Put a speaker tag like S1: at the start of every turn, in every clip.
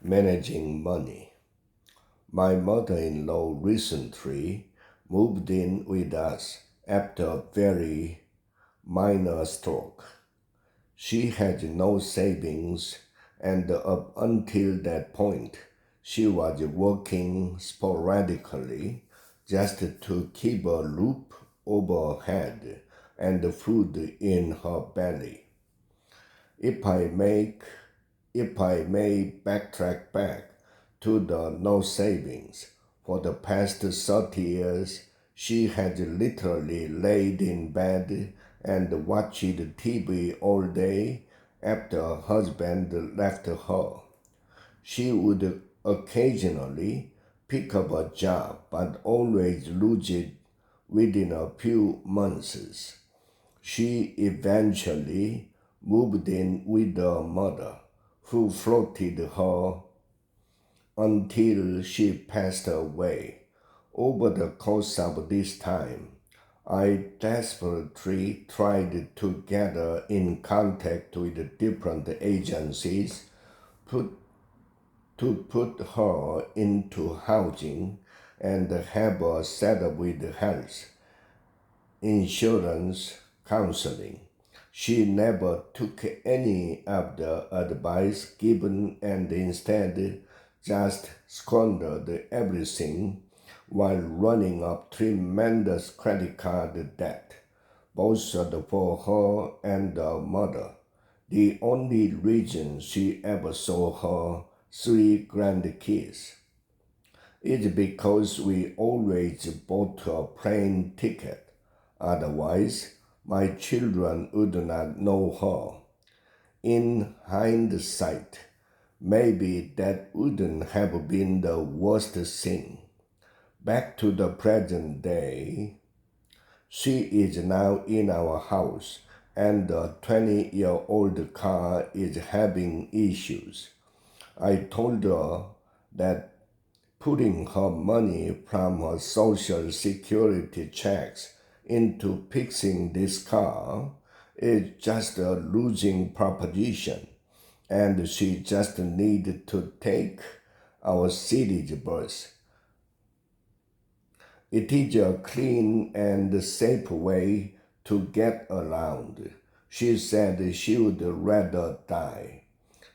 S1: Managing money. My mother-in-law recently moved in with us after a very minor stroke. She had no savings, and up until that point, she was working sporadically just to keep a roof over her head and food in her belly. If I make if I may backtrack back to the no savings, for the past 30 years, she had literally laid in bed and watched TV all day after her husband left her. She would occasionally pick up a job, but always lose it within a few months. She eventually moved in with her mother, who floated her until she passed away. Over the course of this time, I desperately tried to get her in contact with different agencies to put her into housing and have her set up with health insurance counseling. She never took any of the advice given and instead just squandered everything while running up tremendous credit card debt, both for her and her mother. The only reason she ever saw her three grandkids is because we always bought a plane ticket. Otherwise, my children would not know her. In hindsight, maybe that wouldn't have been the worst thing. Back to the present day, she is now in our house and the 20-year-old car is having issues. I told her that putting her money from her social security checks into fixing this car is just a losing proposition, and she just needed to take our city's bus. It is a clean and safe way to get around. She said she would rather die.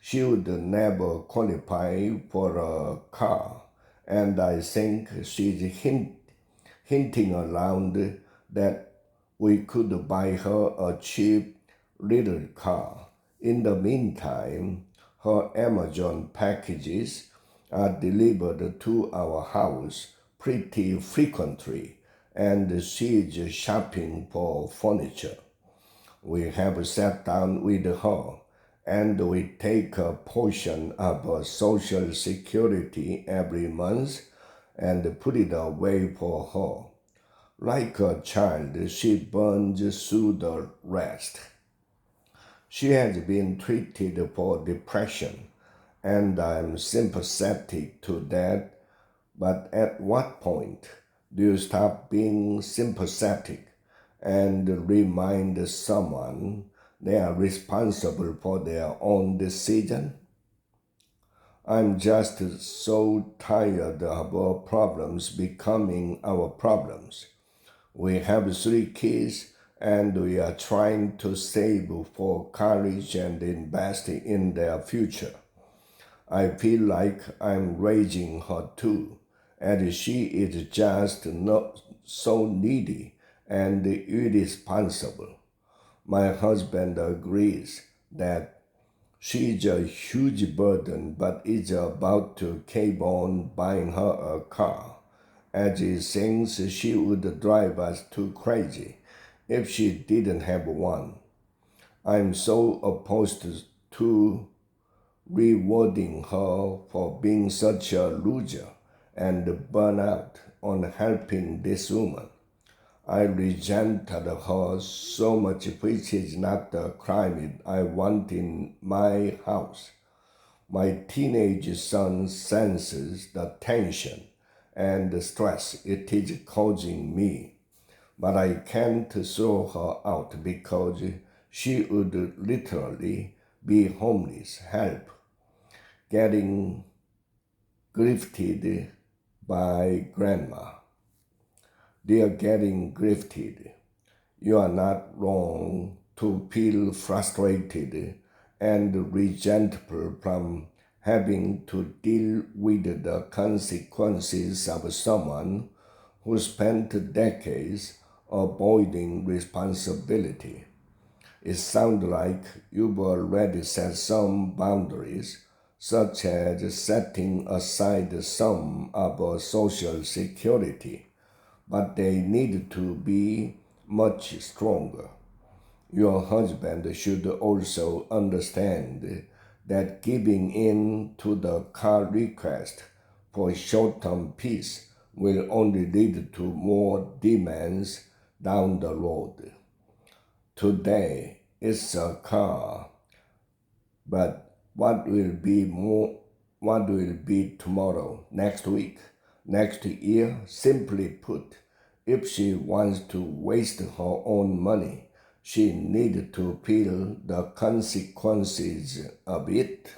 S1: She would never qualify for a car, and I think she's hinting around that we could buy her a cheap little car. In the meantime, her Amazon packages are delivered to our house pretty frequently, and she is shopping for furniture. We have sat down with her, and we take a portion of her social security every month and put it away for her. Like a child, she burns through the rest. She has been treated for depression, and I'm sympathetic to that. But at what point do you stop being sympathetic and remind someone they are responsible for their own decision? I'm just so tired of our problems becoming our problems. We have three kids and we are trying to save for college and invest in their future. I feel like I'm raising her too, and she is just not so needy and irresponsible. My husband agrees that she's a huge burden but is about to keep on buying her a car, as he thinks she would drive us too crazy if she didn't have one. I'm so opposed to rewarding her for being such a loser and burn out on helping this woman. I resented her so much, which is not the climate I want in my house. My teenage son senses the tension and the stress it is causing me, but I can't throw her out because she would literally be homeless. Help getting grifted by grandma. They're getting grifted. You are not wrong to feel frustrated and resentful from having to deal with the consequences of someone who spent decades avoiding responsibility. It sounds like you've already set some boundaries, such as setting aside some of Social Security, but they need to be much stronger. Your husband should also understand that giving in to the car request for short-term peace will only lead to more demands down the road. Today it's a car, but what will be tomorrow, next week, next year? Simply put, if she wants to waste her own money, she needs to feel the consequences of it.